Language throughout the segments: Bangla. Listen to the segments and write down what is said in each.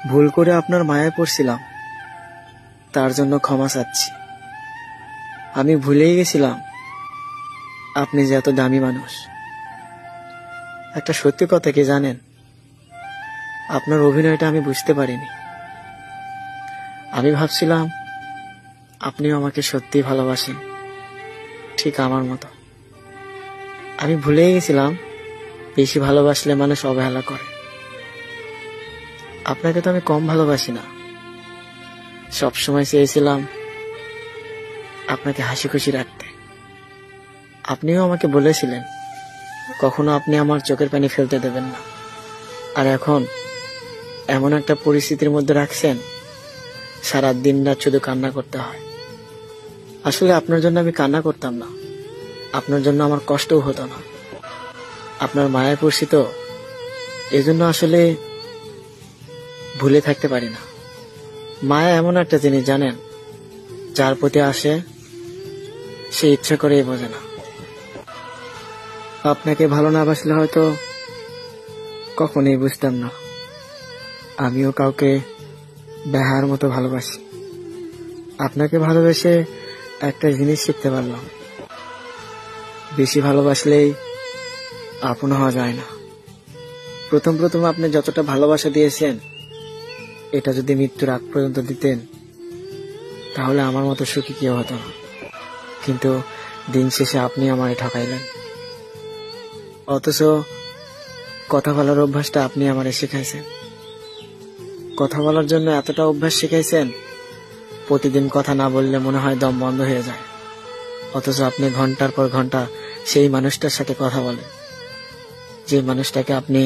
ভুল করে আপনার মায়ায় পড়ছিলাম, তার জন্য ক্ষমা চাচ্ছি। আমি ভুলেই গেছিলাম আপনি যে এত দামি মানুষ। একটা সত্যি কথা কি জানেন, আপনার অভিনয়টা আমি বুঝতে পারিনি। আমি ভাবছিলাম আপনিও আমাকে সত্যিই ভালোবাসেন, ঠিক আমার মতো। আমি ভুলেই গেছিলাম বেশি ভালোবাসলে মানুষ অবহেলা করে। আপনাকে তো আমি কম ভালোবাসি না, সবসময় চেয়েছিলাম আপনাকে হাসি খুশি রাখতে। আপনিও আমাকে বলেছিলেন কখনো আপনি আমার চোখের পানি ফেলতে দেবেন না। আর এখন এমন একটা পরিস্থিতির মধ্যে রাখছেন, সারা দিন রাত শুধু কান্না করতে হয়। আসলে আপনার জন্য আমি কান্না করতাম না, আপনার জন্য আমার কষ্টও হতো না। আপনার মায়ায় পড়ছি তো, এজন্য আসলে ভুলে থাকতে পারি না। মায়া এমন একটা জিনিস জানেন, যার প্রতি আসে সে ইচ্ছা করেই বোঝে না। আপনাকে ভালো না বাসলে হয়তো কখনোই বুঝতাম না আমিও কাউকে বেহার মতো ভালোবাসি। আপনাকে ভালোবেসে একটা জিনিস শিখতে পারলাম, বেশি ভালোবাসলেই আপন হওয়া যায় না। প্রথম প্রথম আপনি যতটা ভালোবাসা দিয়েছেন, এটা যদি মৃত্যুর আগ পর্যন্ত দিতেন তাহলে আমার মতো সুখী কেউ হতো না। কিন্তু দিন শেষে আপনি আমায় ঠকাইলেন। অথচ কথা বলার অভ্যাসটা আপনি আমারে শিখাইছেন। কথা বলার জন্য এতটা অভ্যাস শিখাইছেন, প্রতিদিন কথা না বললে মনে হয় দম বন্ধ হয়ে যায়। অথচ আপনি ঘন্টার পর ঘন্টা সেই মানুষটার সাথে কথা বলেন, যে মানুষটাকে আপনি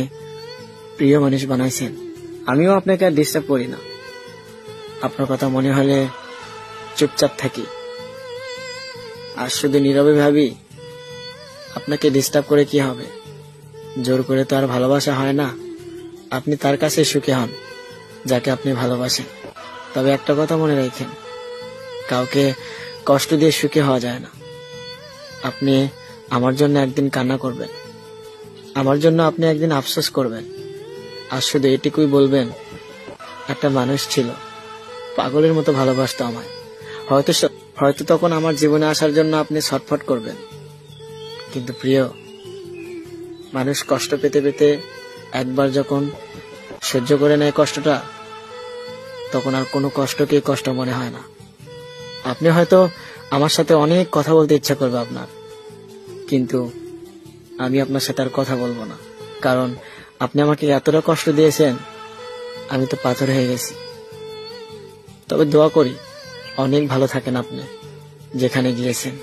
প্রিয় মানুষ বানাইছেন। আমিও আপনাকে আর ডিস্টার্ব করি না, আপনার কথা মনে হলে চুপচাপ থাকি, আর শুধু নীরবে ভাবি আপনাকে ডিস্টার্ব করে কি হবে। জোর করে তো আর ভালোবাসা হয় না। আপনি তার কাছে সুখী হন যাকে আপনি ভালোবাসেন। তবে একটা কথা মনে রাখেন, কাউকে কষ্ট দিয়ে সুখী হওয়া যায় না। আপনি আমার জন্য একদিন কান্না করবেন, আমার জন্য আপনি একদিন আফসোস করবেন, আর শুধু এটুকুই বলবেন, একটা মানুষ ছিল পাগলের মতো ভালোবাসতো আমায়। হয়তো তখন আমার জীবনে আসার জন্য আপনি ছটফট করবেন। কিন্তু প্রিয় মানুষ কষ্ট পেতে পেতে একবার যখন সহ্য করে নেয় কষ্টটা, তখন আর কোনো কষ্টকেই কষ্ট মনে হয় না। আপনি হয়তো আমার সাথে অনেক কথা বলতে ইচ্ছা করবে আপনার, কিন্তু আমি আপনার সাথে আর কথা বলবো না। কারণ আপনি আমাকে এতটা কষ্ট দিয়েছেন, আমি তো পাথর হয়ে গেছি। তবে দোয়া করি অনেক ভালো থাকেন আপনি যেখানে গিয়েছেন।